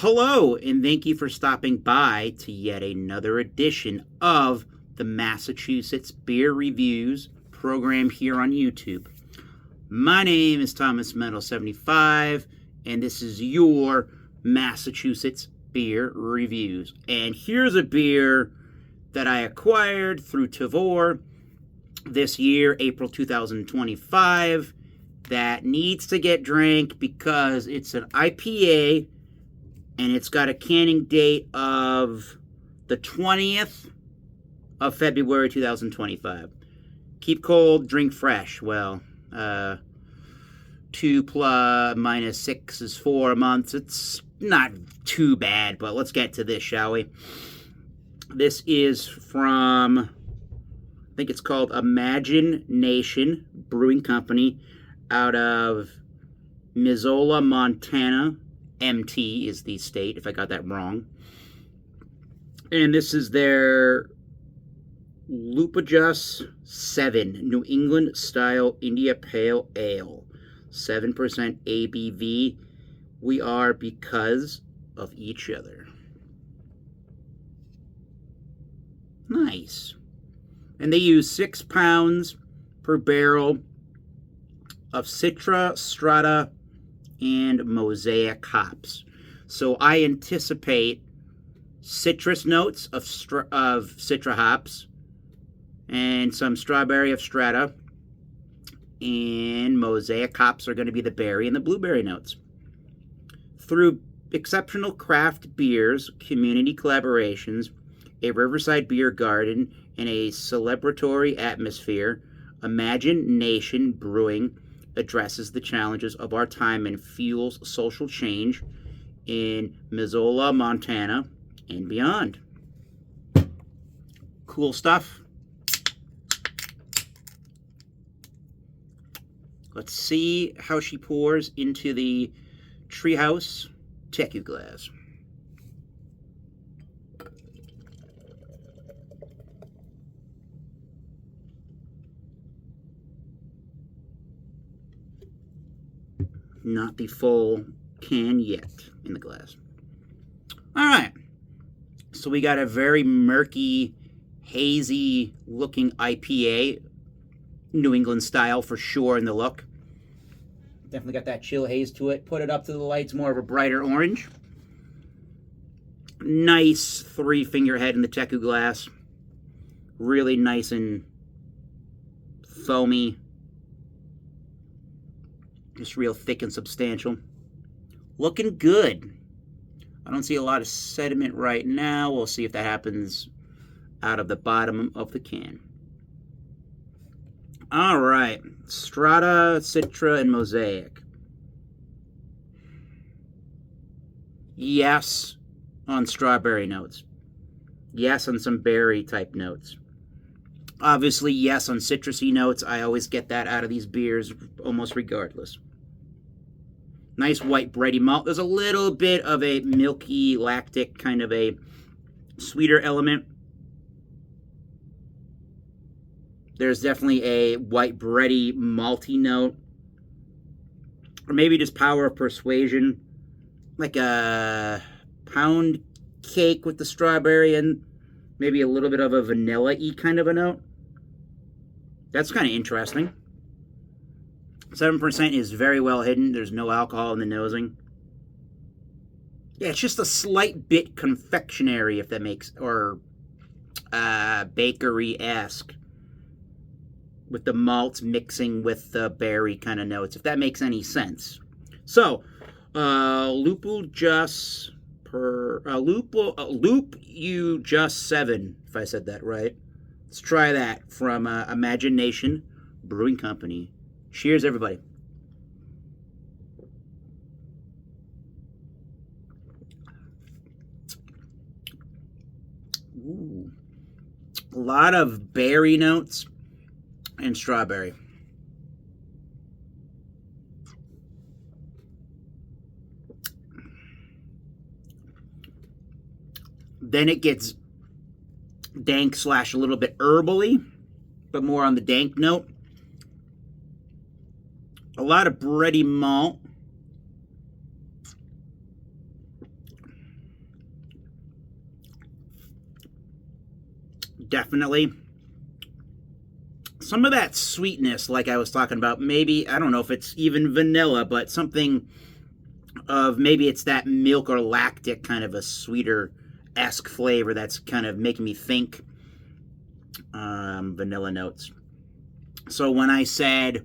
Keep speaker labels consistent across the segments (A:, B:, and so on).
A: Hello, and thank you for stopping by to yet another edition of the Massachusetts Beer Reviews program here on YouTube. My name is Thomas Metal 75, and this is your Massachusetts Beer Reviews. And here's a beer that I acquired through Tavour this year, April 2025, that needs to get drank because it's an IPA and it's got a canning date of the 20th of February 2025. Keep cold, drink fresh. Well, 2 plus minus 6 is 4 months. It's not too bad, but let's get to this, shall we? This is from, I think it's called Imagination Brewing Company out of Missoula, Montana. MT is the state, if I got that wrong. And this is their Lupujus 7 New England Style India Pale Ale. 7% ABV. We are because of each other. Nice. And they use 6 pounds per barrel of Citra, Strata, and Mosaic hops. So I anticipate citrus notes of Citra hops and some strawberry of Strata, and Mosaic hops are going to be the berry and the blueberry notes. Through exceptional craft beers, community collaborations, a riverside beer garden, and a celebratory atmosphere, Imagination Brewing addresses the challenges of our time and fuels social change in Missoula, Montana, and beyond. Cool stuff. Let's see how she pours into the Treehouse Teku glass. Not the full can yet in the glass. All right. So we got a very murky, hazy looking IPA. New England style for sure in the look. Definitely got that chill haze to it. Put it up to the lights, more of a brighter orange. Nice 3-finger head in the Teku glass. Really nice and foamy. Just real thick and substantial. Looking good. I don't see a lot of sediment right now. We'll see if that happens out of the bottom of the can. All right. Strata, Citra, and Mosaic. Yes on strawberry notes. Yes on some berry type notes. Obviously, yes on citrusy notes. I always get that out of these beers almost regardless. Nice white bready malt. There's a little bit of a milky, lactic, kind of a sweeter element. There's definitely a white bready, malty note. Or maybe just power of persuasion. Like a pound cake with the strawberry and maybe a little bit of a vanilla-y kind of a note. That's kind of interesting. 7% is very well hidden. There's no alcohol in the nosing. Yeah, it's just a slight bit confectionery, if that makes, or bakery-esque, with the malts mixing with the berry kind of notes, if that makes any sense. So, Lupujus Lupujus 7, if I said that right. Let's try that from Imagination Brewing Company. Cheers, everybody. Ooh. A lot of berry notes and strawberry. Then it gets dank / a little bit herbally, but more on the dank note. A lot of bready malt. definitely. Some of that sweetness, like I was talking about, maybe, I don't know if it's even vanilla, but something of maybe it's that milk or lactic kind of a sweeter-esque flavor that's kind of making me think vanilla notes. So when I said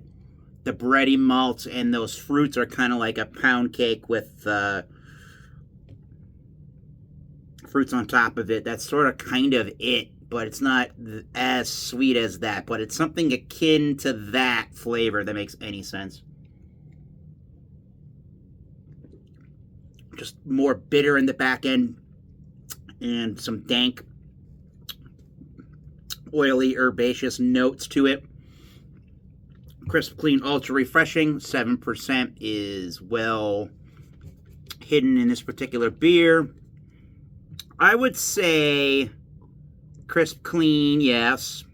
A: the bready malts and those fruits are kind of like a pound cake with fruits on top of it, that's sort of kind of it, but it's not as sweet as that, but it's something akin to that flavor that makes any sense. Just more bitter in the back end and some dank, oily, herbaceous notes to it. Crisp, clean, ultra refreshing. 7% is well hidden in this particular beer. I would say crisp, clean, yes.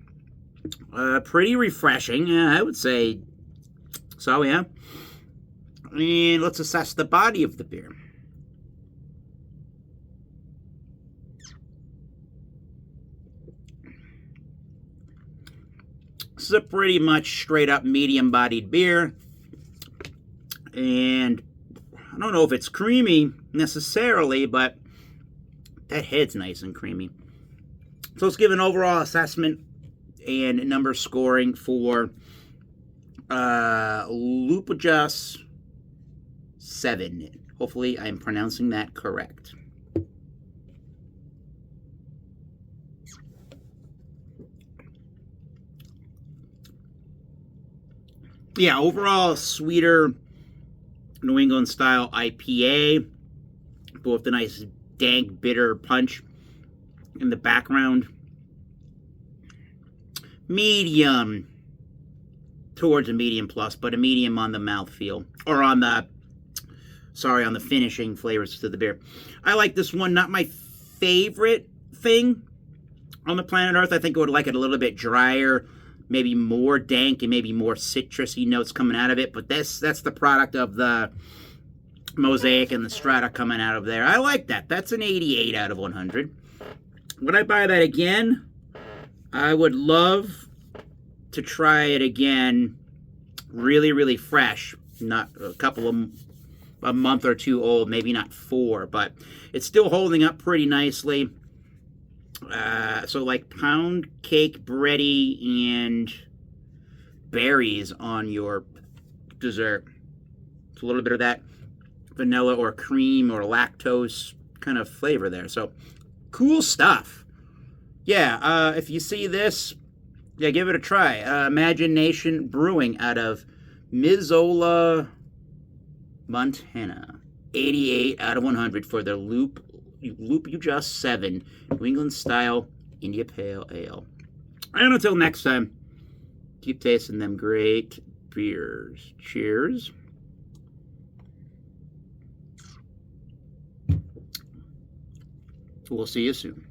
A: Pretty refreshing, yeah, I would say so, yeah. And let's assess the body of the beer. This is a pretty much straight up medium bodied beer. And I don't know if it's creamy necessarily, but that head's nice and creamy. So let's give an overall assessment and number scoring for Lupujus 7. Hopefully I'm pronouncing that correct. Yeah, overall sweeter New England style IPA, but with a nice dank bitter punch in the background. Medium towards a medium plus, but a medium on the mouthfeel, or on the finishing flavors to the beer. I like this one, not my favorite thing on the planet Earth. I think I would like it a little bit drier, maybe more dank and maybe more citrusy notes coming out of it, but that's the product of the Mosaic and the Strata coming out of there. I like that. That's an 88 out of 100. Would I buy that again? I would love to try it again really, really fresh, not a month or two old, maybe not 4, but it's still holding up pretty nicely. So like pound cake, bready, and berries on your dessert. It's a little bit of that vanilla or cream or lactose kind of flavor there. So cool stuff. Yeah, if you see this, yeah, give it a try. Imagination Brewing out of Missoula, Montana. 88 out of 100 for their Lupujus 7 New England style India Pale Ale. And until next time, keep tasting them great beers. Cheers. We'll see you soon.